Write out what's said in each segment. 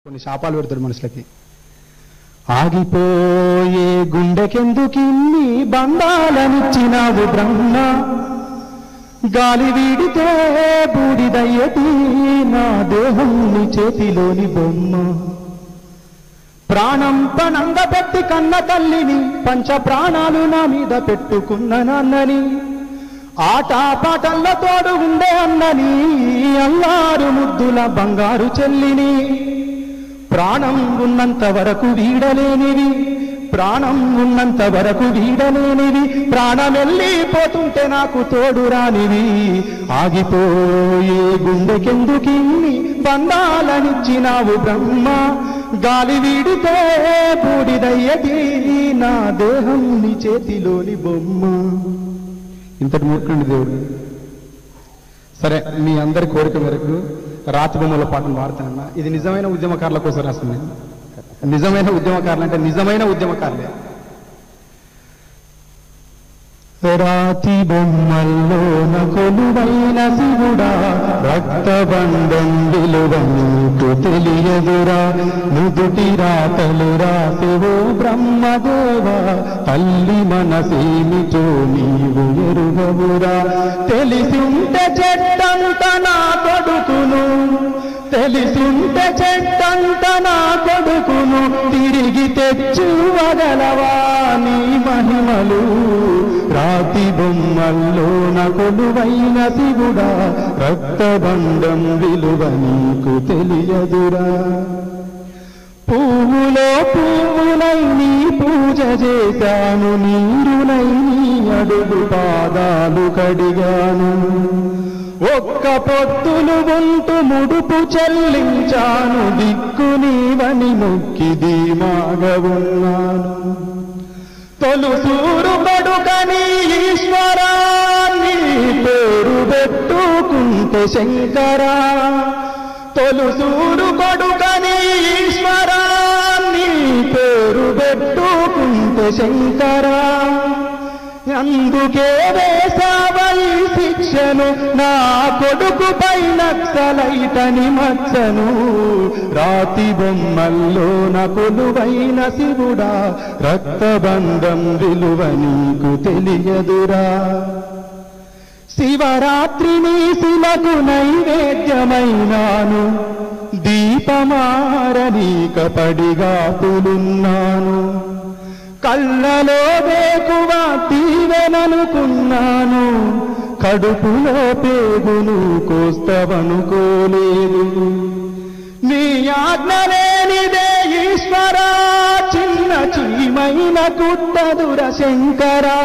కొన్ని శాపాలు పెడతాడు మనుషులకి. ఆగిపోయే గుండెకెందుకిన్ని బంధాలనిచ్చినావు బ్రహ్మ, గాలి వీడితే బూడిదయ్యతి నా దేహం నీ చేతిలోని బొమ్మ. ప్రాణం పణంగా పెట్టి కన్న తల్లిని, పంచ ప్రాణాలు నా మీద పెట్టుకున్న నాన్నని, ఆట పాటల్లో తోడు ఉండే అన్నని, అల్లారు ముద్దుల బంగారు చెల్లిని, ప్రాణం ఉన్నంత వరకు వీడలేనివి, ప్రాణం ఉన్నంత వరకు వీడలేనివి, ప్రాణం వెళ్ళిపోతుంటే నాకు తోడు రానివి. ఆగిపోయే గుండెకెందుకిన్ని బంధాలనిచ్చినావు బ్రహ్మ, గాలి వీడితే బూడిదయ్యది నా దేహం నీ చేతిలోని బొమ్మ. ఇంతటి మూర్ఖుడి దేవుడు. సరే, మీ అందరి కోరిక మేరకు రాతి బొమ్మల పాటను పాడుతానన్నా. ఇది నిజమైన ఉద్యమకారుల కోసం రాసింది. నిజమైన ఉద్యమకారులు అంటే నిజమైన ఉద్యమకారులే. రాతి బొమ్మల్లోన కొలువైన శివుడా, రక్తబంధం విలువ నీకు తెలియదురా, నుదుటి రాతలు రాసేవో బ్రహ్మదేవా, తల్లి మనసేమిటో నీవు ఎరుగవురా. తెలిసింటే చెట్టంత నా కొడుకును, తెలిసింటే చెట్టంత నా కొడుకును, తిరిగి తెచ్చువగలవా నీ మహిమలు. రాతి బొమ్మల్లోన కొలువైన శివుడా, రక్తబంధం విలువ నీకు తెలియదురా. పువ్వులో పువ్వులై నీ పూజ చేశాను, నీరునై నీ అడుగు పాదాలు కడిగాను, ఒక్క పొత్తులు ఉంటూ ముడుపు చెల్లించాను, దిక్కు నీవని మొక్కి ధీమాగా ఉన్నాను. తొలుసూరు కొడుకని ఈశ్వరాన్ని పేరు పెట్టుకుంటే శంకరా, తొలుసూరు కొడుకని ఈశ్వరాన్ని పేరు పెట్టుకుంటే శంకరా. అందుకే వేసావై శిక్షను నా కొడుకుపై నక్సలైటని మచ్చను. రాతి బొమ్మల్లోన కొలువైన శివుడా, రక్తబంధం విలువ నీకు తెలియదురా. శివరాత్రిని శిలకు నైవేద్యమైనాను, దీపమారనీక పడిగా పులున్నాను, కళ్ళలో వేకువ తీవెననుకున్నాను, కడుపులో పేగును కోస్తవనుకోలేదు. నీ ఆజ్ఞ లేనిదే ఈశ్వరా, చిన్న చీమైన కుట్టదుర శంకరా.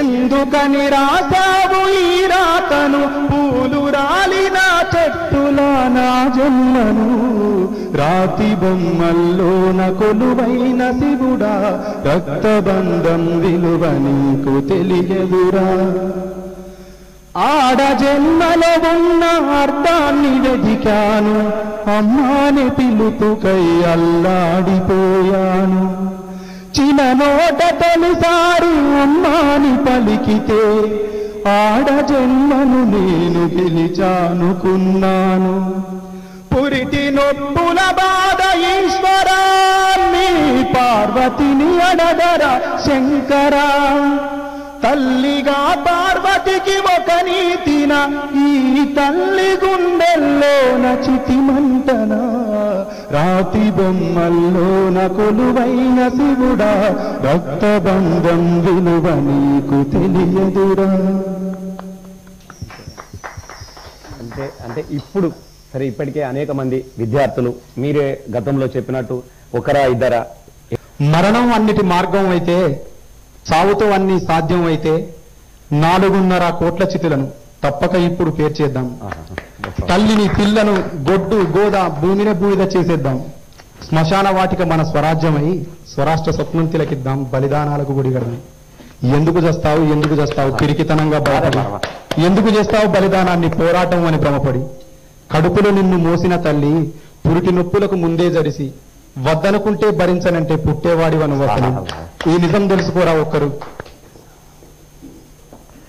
ఎందుకని రాసావు ఈ రాతను, పూలు రాలిన చెట్టులా నా జన్మను. రాతి బొమ్మల్లోన కొలువైన శివుడా, రక్తబంధం విలువ నీకు తెలియదురా. ఆడ జన్మలో ఉన్న అర్థాన్ని వెదికాను, అమ్మాని పిలుపుకై అల్లాడిపోయాను. చిన్ననోట తొలిసారి అమ్మాని పలికితే, ఆడ జన్మను నేను పిలిచానుకున్నాను. పురిటి నొప్పుల బాధ ఈశ్వరాన్ని, పార్వతిని అడగరా శంకరా. తల్లిగా పార్వతికి ఒక నీతిన, ఈ తల్లి గుండెల్లోన చితిమంటనా. రాతి బొమ్మల్లోన కొలువైన శివుడా, రక్తబంధం విలువ నీకు తెలియదురా. అంటే ఇప్పుడు సరే, ఇప్పటికే అనేక మంది విద్యార్థులు మీరే గతంలో చెప్పినట్టు ఒకరా ఇద్దరా, మరణం అన్నిటి మార్గం అయితే, చావుతో అన్ని సాధ్యం అయితే, 4.5 కోట్ల చితులను తప్పక ఇప్పుడు పేర్చేద్దాం. తల్లిని పిల్లను గొడ్డు గోద భూమిని బూడిద చేసేద్దాం. శ్మశాన వాటిక మన స్వరాజ్యమై స్వరాష్ట్ర స్వప్నం తిలకిద్దాం. బలిదానాలకు గుడిగడదాం. ఎందుకు చేస్తావు ఎందుకు చేస్తావు పిరికితనంగా బాధపడి, ఎందుకు చేస్తావు బలిదానాన్ని పోరాటం అని భ్రమపడి. కడుపులో నిన్ను మోసిన తల్లి పురిటి నొప్పులకు ముందే జడిసి, వద్దనుకుంటే భరించనంటే పుట్టేవాడి వనువసలు. ఈ నిజం తెలుసుకోరా ఒక్కరు.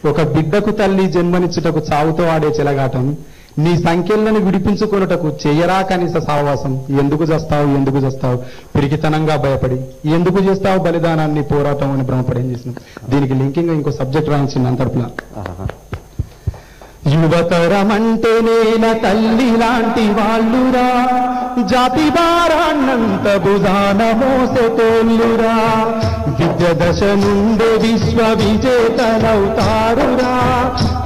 ఒక బిడ్డకు తల్లి జన్మనిచ్చుటకు చావుతో ఆడే చెలగాటం నీ సంఖ్యలను విడిపించుకొనుటకు చెయ్యరా కనీస సావాసం. ఎందుకు చేస్తావు పిరికితనంగా భయపడి, ఎందుకు చేస్తావు బలిదానాన్ని పోరాటం అని భ్రమపడి ఏం చేసినాం. దీనికి లింకింగ్ ఇంకో సబ్జెక్ట్ రాయించింది అంతర్పులా. యువతరమంటే నేల తల్లి లాంటి వాళ్ళురా, జాతి భారాన్నంత భుజాన మోసెతోళ్ళురా, విద్య దశ నుండే విశ్వ విజేతలవుతారురా,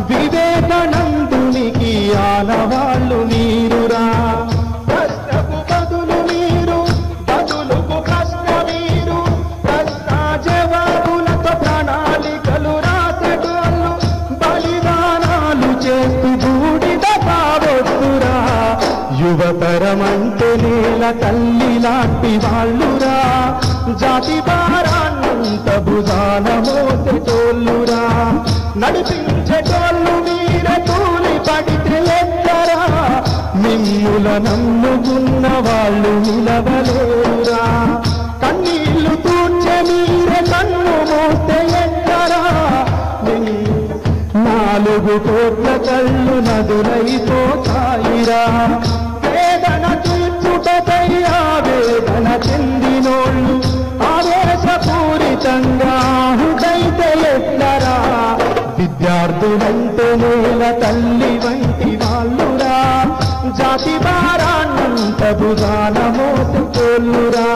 వివేకానందునికి ఆనవాళ్ళు నీరురా. ప్రశ్నకు బదులు మీరు, బదులుకు ప్రశ్న మీరు, ప్రశ్న జవాబులతో ప్రణాళికలు రాసేటోళ్ళు, బలిదానాలు చేస్తూ బూడిద కావొద్దురా. యువతరమంటే నేల తల్లి లాంటి వాళ్ళురా, జాతి భారాన్నంత భుజాన మోసెటోళ్ళురా, నడిపించేటోళ్ళు మీరే తూలి పడితే ఎక్కరా, మిమ్ముల నమ్ముకున్న వాళ్ళు నిలవలేరురా, కన్నీళ్లు తూర్చే మీరే కన్ను మోస్తే ఎక్కరా, 4 కోట్ల కళ్ళు నదులైపోతాయిరా. వేదన తీర్చుటకై ఆవేదన చెందినోళ్ళు ఆవేశపూరితంగా హుదైతే ఎట్లరా. విద్యార్థులంటే నేల తల్లి వంటి వాళ్ళురా, జాతి భారాన్నంత భుజాన మోసెతోళ్ళురా.